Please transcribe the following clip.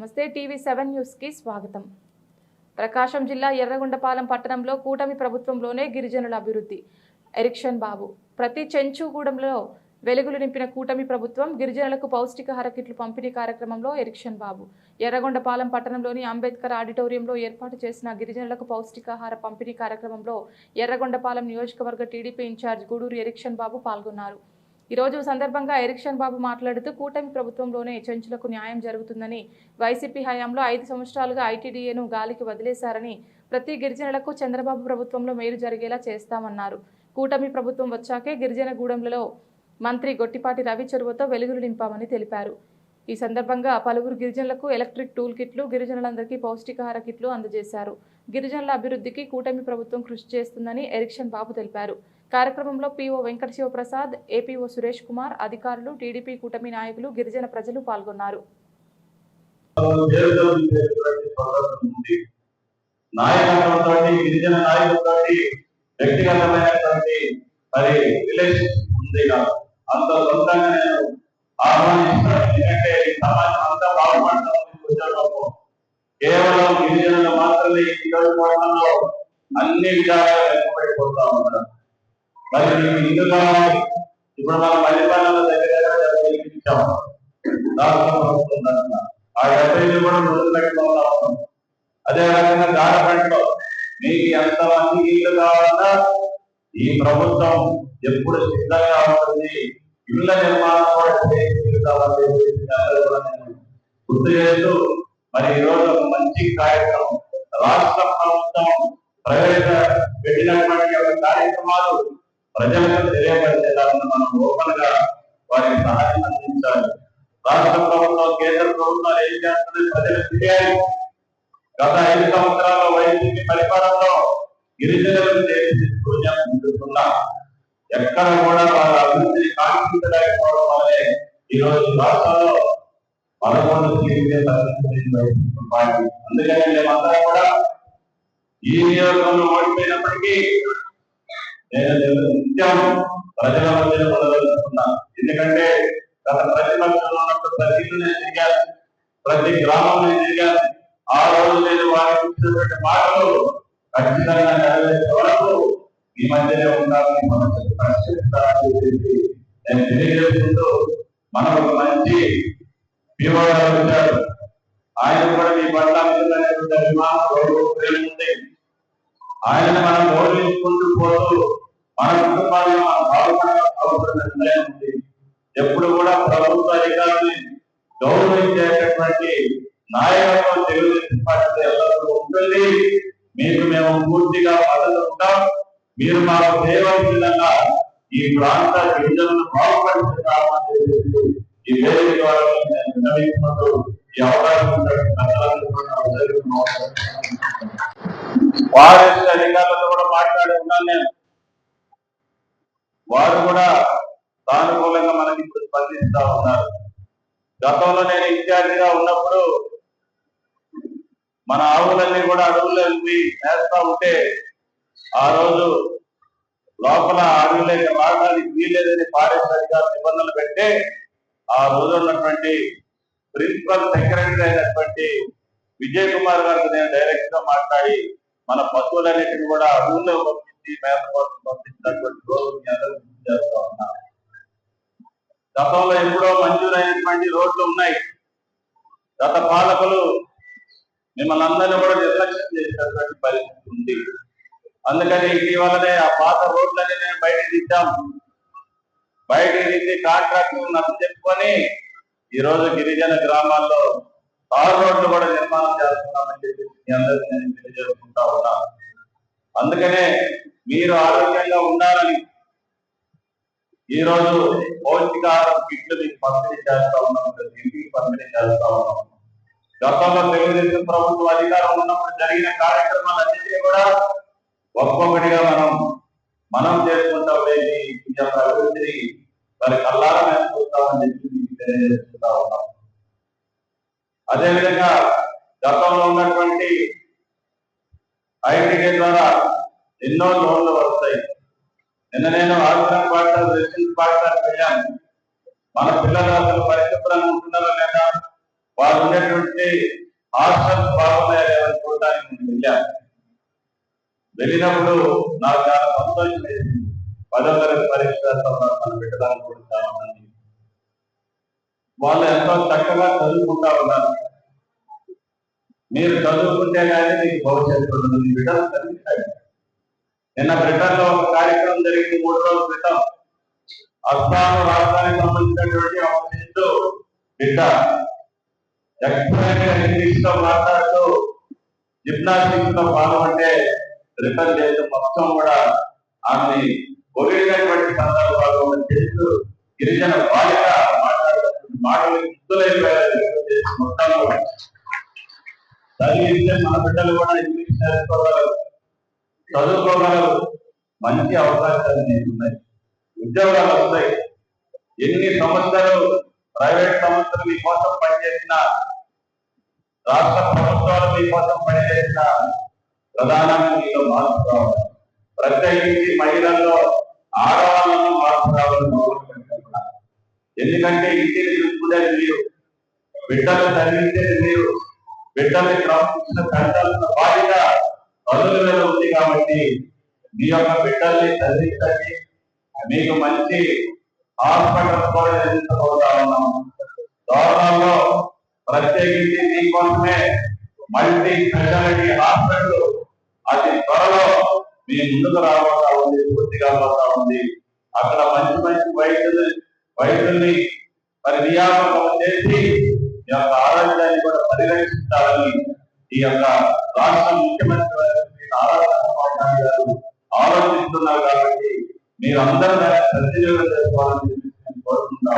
నమస్తే టీవీ7 న్యూస్ కి స్వాగతం। ప్రకాశం జిల్లా ఎర్రగొండపాలెం పట్టణంలో కూటమి ప్రభుత్వంలోనే గిరిజనుల అభివృద్ధి। ఎరిక్షన్ బాబు ప్రతి చెంచుగూడెంలో వెలుగులు నింపిన కూటమి ప్రభుత్వం గిరిజనులకు పౌష్టికాహార కిట్లు పంపిణీ కార్యక్రమంలో ఎరిక్షన్ బాబు ఎర్రగొండపాలెం పట్టణంలోని అంబేద్కర్ ఆడిటోరియంలో ఏర్పాటు చేసిన గిరిజనులకు పౌష్టికాహార పంపిణీ కార్యక్రమంలో ఎర్రగొండపాలెం నియోజకవర్గ టీడీపీ ఇన్ఛార్జ్ గూడూరు ఎరిక్షన్ బాబు పాల్గొన్నారు। ఈ రోజు సందర్భంగా ఎరిక్షన్ బాబు మాట్లాడుతూ కూటమి ప్రభుత్వంలోనే చెంచులకు న్యాయం జరుగుతుందని, వైసీపీ హయాంలో 5 సంవత్సరాలుగా ఐటీడీఏను గాలికి వదిలేశారని, ప్రతి గిరిజనులకు చంద్రబాబు ప్రభుత్వంలో మేలు జరిగేలా చేస్తామన్నారు। కూటమి ప్రభుత్వం వచ్చాకే గిరిజన గూడెంలలో మంత్రి గొట్టిపాటి రవి చొరవతో వెలుగులు నింపామని తెలిపారు। ఈ సందర్భంగా పలువురు గిరిజనులకు ఎలక్ట్రిక్ టూల్ కిట్లు, గిరిజనులందరికీ పౌష్టికాహార కిట్లు అందజేశారు। గిరిజనుల అభివృద్ధికి కూటమి ప్రభుత్వం కృషి చేస్తుందని ఎరిక్షన్ బాబు తెలిపారు। కార్యక్రమంలో పీఓ వెంకట శివప్రసాద్, ఏపీఓ సురేష్ కుమార్, అధికారులు, టీడీపీ కూటమి నాయకులు, గిరిజన ప్రజలు పాల్గొన్నారు। కేవలం గిరిజనులు మాత్రమే అన్ని విధాలుగా వెనుకబడిపోతా ఉన్నారు। మరి ఇల్లు కావాలి, ఇప్పుడు మనం మల్లిపల్లిలో దగ్గర ఇచ్చాము, రాష్ట్ర ప్రభుత్వం ఆ 70 కూడా మొదలు పెట్టుకోవాలా ఉన్నాం। అదే రకంగా గారపంటలో మీకు ఎంతమందికి ఇల్లు కావాలన్నా ఈ ప్రభుత్వం ఎప్పుడు సిద్ధంగా ఉంటుంది, ఇళ్ల నిర్మాణం కూడా గుర్తు చేస్తూ మరి ఈ రోజు ఒక మంచి కార్యక్రమం రాష్ట్ర ప్రభుత్వం పెట్టినటువంటి కార్యక్రమాలు ప్రజలకు తెలియపరిచేదాన్ని మనం ఓపెన్ గా వారికి సహాయం అందించాలి। రాష్ట్ర ప్రభుత్వం, కేంద్ర ప్రభుత్వాలు ఏం చేస్తుంది ప్రజలకు తెలియాలి। గత 5 సంవత్సరాల వైసీపీ పరిపాలనలో గిరిజనులను చేస్తున్నా ఎక్కడ కూడా వాళ్ళ అభివృద్ధిని కాంక్షించలేకపోవడం వల్లే ఈ రోజు రాష్ట్రంలో 11 సీట్లే పార్టీ। అందుకని మేమందరం కూడా ఈ నియోజకవర్గంలో ఓడిపోయినప్పటికీ నేను నిత్యం ప్రజల మధ్య మొదలుతున్నా। ఎందుకంటే గత ప్రతిపక్షంలో ఉన్నప్పుడు ప్రతి ఇల్లు నేను తిరిగాను, ప్రతి గ్రామం నేను తిరిగాను। ఆ రోజు నేను వారికి ఇచ్చినటువంటి మాటలు ఖచ్చితంగా నెరవేర్చే వరకు ఈ మధ్యనే ఉండాలని పరిష్కరిస్తారని చెప్పి నేను తెలియజేసుకుంటూ, మనం ఒక మంచి వివరాలు వచ్చారు, ఆయన కూడా మీ పట్ల అనేటువంటి అభిమానం, గౌరవం, ప్రేమ ఉంది। ఆయన మనం గౌరవించుకుంటూ పోతూ మన కుటుంబాన్ని మనం బాగుపడాల్సిన ఉంది। ఎప్పుడు కూడా ప్రభుత్వ అధికారులు గౌరవించేటటువంటి నాయకత్వం తెలుగుదేశం పార్టీ ఎల్లప్పుడూ ఉంటుంది। మీకు మేము పూర్తిగా మద్దతు ఉంటాం। మీరు మాకు చేయవలసిన విధంగా ఈ ప్రాంత గిరిజనులను బాగుపడుతున్నామని చెప్పి ఈ వేదిక ద్వారా నేను విన్నవించుకుంటూ ఈ అవకాశం ఫారెస్ట్ అధికారులతో కూడా మాట్లాడి ఉన్నాను నేను, వారు కూడా సానుకూలంగా మనకి ఇప్పుడు స్పందిస్తా ఉన్నారు। గతంలో నేను ఇన్ఛార్జిగా ఉన్నప్పుడు మన ఆవులన్నీ కూడా అడవుల్లో వెళ్ళి వేస్తా ఉంటే ఆ రోజు లోపల అడవులకి రావడానికి వీల్లేదని ఫారెస్ట్ అధికారులు నిబంధనలు పెడితే ఆ రోజు ఉన్నటువంటి ప్రిన్సిపల్ సెక్రటరీ అయినటువంటి విజయ్ కుమార్ గారికి నేను డైరెక్ట్ గా మాట్లాడి మన పశువులన్నింటినీ కూడా అడవుల్లో పంపించి మేత కోసం పంపించినటువంటి రోజు చేస్తా ఉన్నారు। గతంలో ఎప్పుడో మంజూరైనటువంటి రోడ్లు ఉన్నాయి, గత పాలకులు మిమ్మల్ని అందరినీ కూడా నిర్లక్ష్యం చేసినటువంటి పరిస్థితి ఉంది। అందుకని ఇటీవలనే ఆ పాత రోడ్లని నేను బయటకు తీద్దాం, బయటకు తీసి కాంట్రాక్ట్ నచ్చ చెప్పుకొని ఈ రోజు గిరిజన గ్రామాల్లో తార్ రోడ్లు కూడా నిర్మాణం చేస్తున్నామని చెప్పి మీ అందరికీ నేను తెలియజేసుకుంటా ఉన్నాను। అందుకనే మీరు ఆరోగ్యంగా ఉండాలని ఈ రోజు పౌష్టికాహారం కిట్లు మీకు పంపిణీ చేస్తా ఉన్నాం, ఇంటికి పంపిణీ చేస్తా ఉన్నాం। గతంలో తెలుగుదేశం ప్రభుత్వం అధికారం ఉన్నప్పుడు జరిగిన కార్యక్రమాలన్నింటినీ కూడా ఒక్కొక్కటిగా మనం చేసుకుంటా ఉండేది అభివృద్ధిని వారి కళ్ళారా మేము చూస్తామని చెప్పి మీకు తెలియజేసుకుంటా ఉన్నాం। అదేవిధంగా గతంలో ఉన్నటువంటి ఐటీడీ ద్వారా ఎన్నో లోన్లు వస్తాయి। నిన్న నేను ఆశ్రమ పాఠశాల, రెసిడెన్స్ పాఠశాలకు వెళ్ళాను, మన పిల్లలు అసలు పరిశుభ్రంగా ఉంటున్నారా లేదా, వాళ్ళు ఉన్నటువంటి హాస్టల్స్ బాగున్నాయని చూడటానికి నేను వెళ్ళాను. వెళ్ళినప్పుడు నాకు చాలా సంతోషం వేసింది. 10వ తరగతి పరీక్ష మనం పెట్టడానికి కూడా చాలా మంది వాళ్ళు ఎంతో చక్కగా చదువుకుంటా ఉన్నారు. మీరు చదువుకుంటే కానీ మీకు భవిష్యత్తు ఉండదు. మీ బిడ్డలు చదివించాలి. నిన్న బ్రిటన్ లో ఒక కార్యక్రమం జరిగింది 3 రోజుల క్రితం. అస్సాం రాష్ట్రానికి సంబంధించినటువంటి ఒక శిశు బిడ్డ ఎక్స్ప్లెయిన్ ఇంగ్లీష్ లో మాట్లాడుతూ జిమ్నాస్టిక్స్ లో పాల్గొంటే బ్రిటన్ దేశం మొత్తం కూడా ఆమె పొగిడినటువంటి సందర్భాలు చేస్తూ గిరిజన బాలిక మాట్లాడుతున్న మాటలు మొత్తం చదివిస్తే మన బిడ్డలు కూడా ఇంగ్లీష్ నేర్చుకోగలరు, చదువుకోగలరు. మంచి అవకాశాలు మీకు ఉన్నాయి, ఉద్యోగాలు వస్తాయి. ఎన్ని సంస్థలు ప్రైవేట్ సంస్థలు మీకోసం పనిచేసిన, రాష్ట్ర ప్రభుత్వాలు మీకోసం పనిచేసిన ప్రధానంగా మీలో మార్పు రావాలి. ప్రత్యేకించి మహిళల్లో ఆడవాళ్ళను మార్పు రావాలని కోరుకుంటున్నాను. ఎందుకంటే ఇంటిని చూసుకునేది మీరు, బిడ్డలు చదివించేది మీరు, బిడ్డల్ని క్రమశిక్షణ పెంచాల్సిన బాధ్యత తల్లుల మీద ఉంది. కాబట్టి మీ యొక్క బిడ్డల్ని చదివించండి. మీకు మంచి హాస్పిటల్ కూడా నిర్మించబోతా ఉన్నాం. దోరణంలో ప్రత్యేకించి మీకోసమే మల్టీ స్పెషాలిటీ హాస్పిటల్ అతి త్వరలో మీ ముందుకు రాబోతా ఉంది, పూర్తి కాబోతా ఉంది. అక్కడ మంచి మంచి వైద్యుల్ని మరి నియామకం చేసి ఈ యొక్క ఆరోగ్యాన్ని కూడా పరిరక్షించాలని ఈ యొక్క రాష్ట్ర ముఖ్యమంత్రి నారా చంద్రబాబు నాయుడు గారు ఆలోచిస్తున్నారు. కాబట్టి మీరందరూ సద్వినియోగం చేసుకోవాలని కోరుకుంటున్నాం.